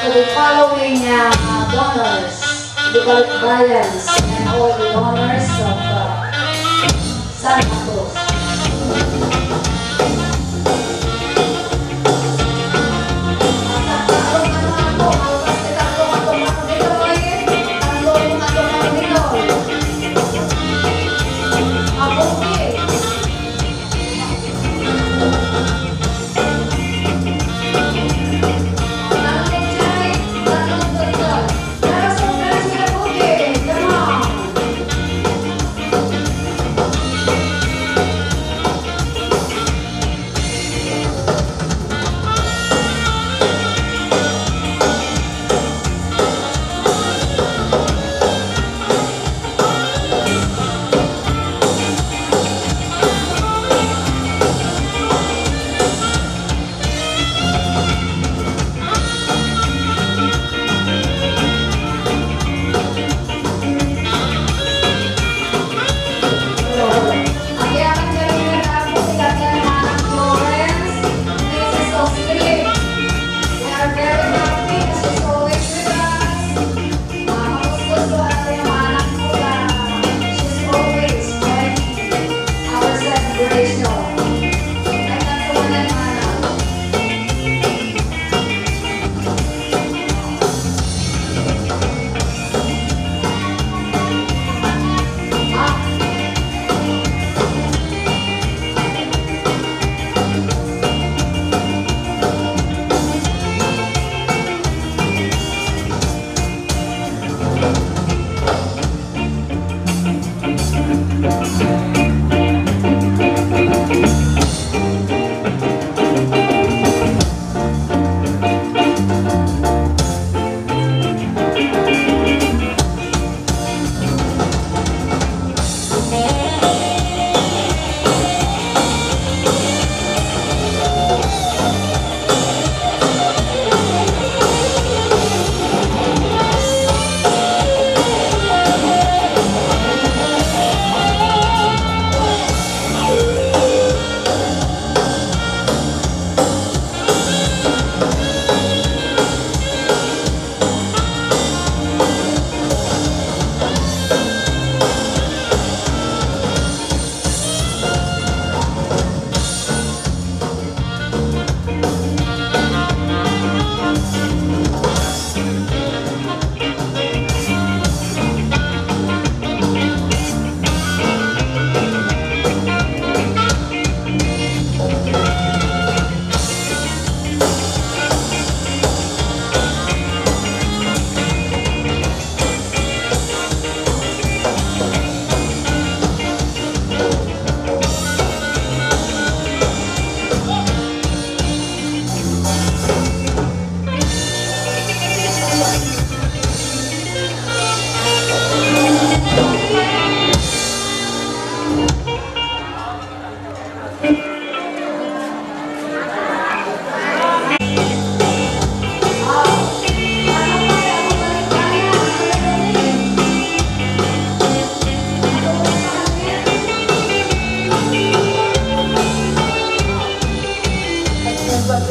to the following donors, Bukalik Bayans, and all the donors of Santa Cruz.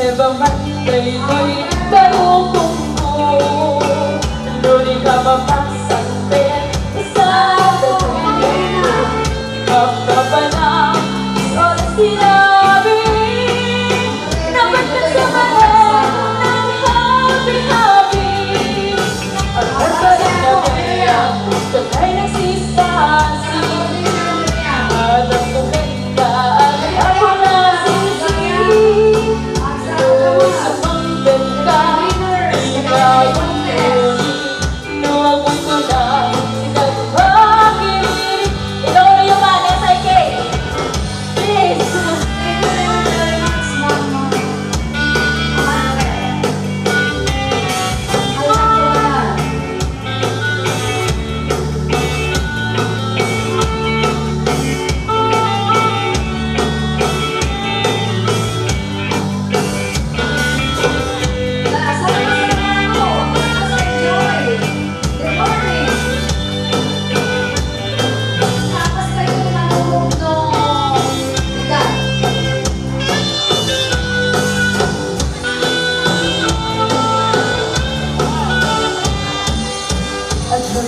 Ibang matay ko'y bago tungko Luni ka mapasantin sa tuwina Kapkapanang oras sinabi Dapat kasamahan ng happy-happy At pagkalit na kaya Sabay nagsisasi At ang kumenta at ako na sisi Sa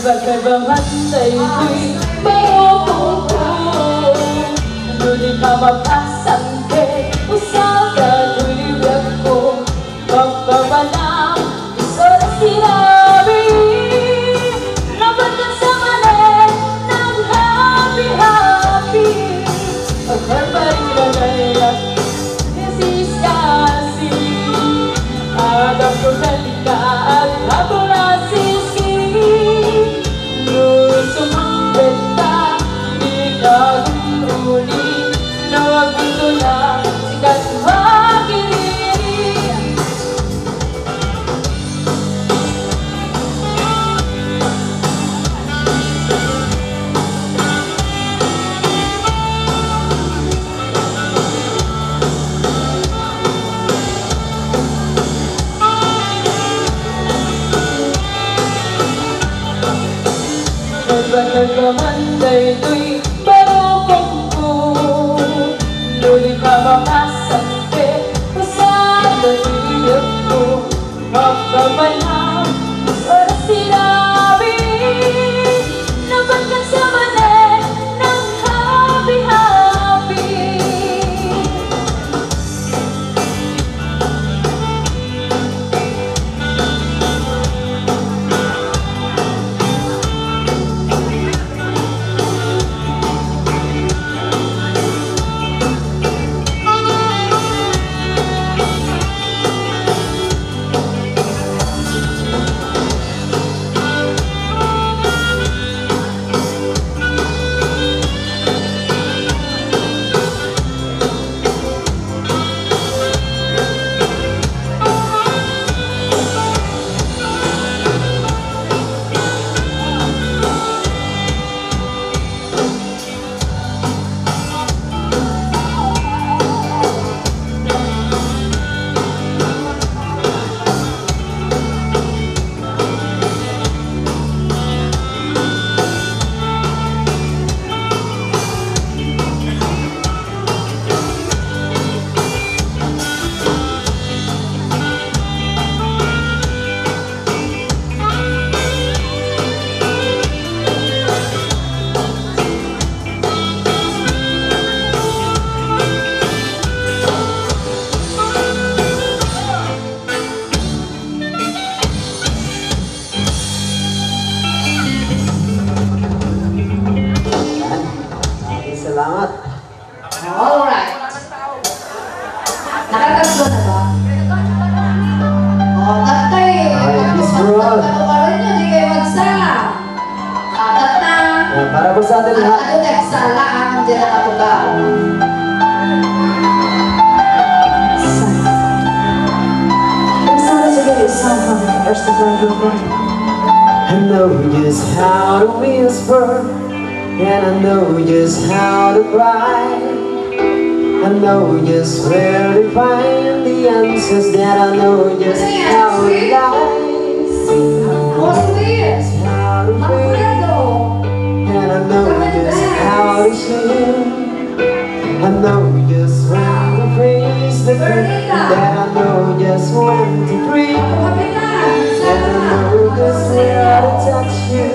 Pagkabangan ay tuy Marupong-po Ngunit kamapasangke Usaga tuy wag ko Pagkabanang Isoras sinabi Dapat ka sa mali Ng happy-happy Pagkabaringan Nasisasi Agam ko kalika At habang nasisi Gusto mong benta Ikaw uli Na wag gusto na Sikat magiging Pagkamanday tuy Barokong ko Luli ka makasangke Pasada tuyag ko Magpapalang Oras sinabi Dapat ka sa mali Ng happy-happy Salamat. Alright. Nakatatlo na ba? Tatay. Miss Bro. Hindi kayo magsala. Tatay. Para po sa atin lahat. Ano nagsala ang hindi nakatugaw? I know just how to whisper, and I know just how to cry. I know just where to find the answers, that I know just how to lie. Mostly. How to breathe, and I know just how to share. I know just when to praise the truth, that I know just when to dream. And I know just where to touch you,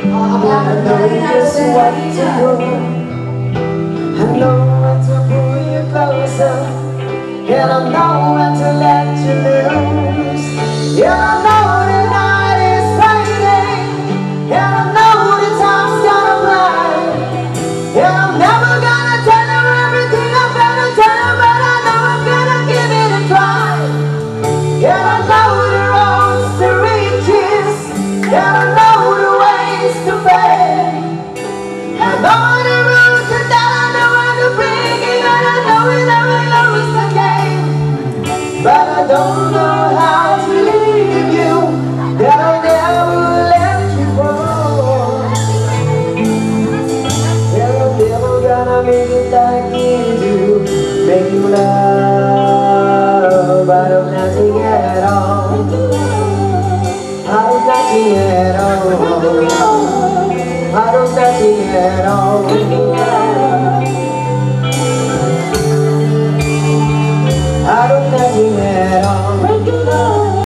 and I know just what to do. I know when to pull you closer, and I know when to let you loose. Yeah, I know the night is fading, and I know the time's gonna fly. And I'm never gonna tell you everything I'm gonna tell you, but I know I'm gonna give it a try. And I know the roads to riches, and I know the ways to fame. I know the roads that I know how to bring it, and I know it always the game. But I don't know how to leave you, that I'll never let you go. And I'm never gonna make it like you do, make you laugh.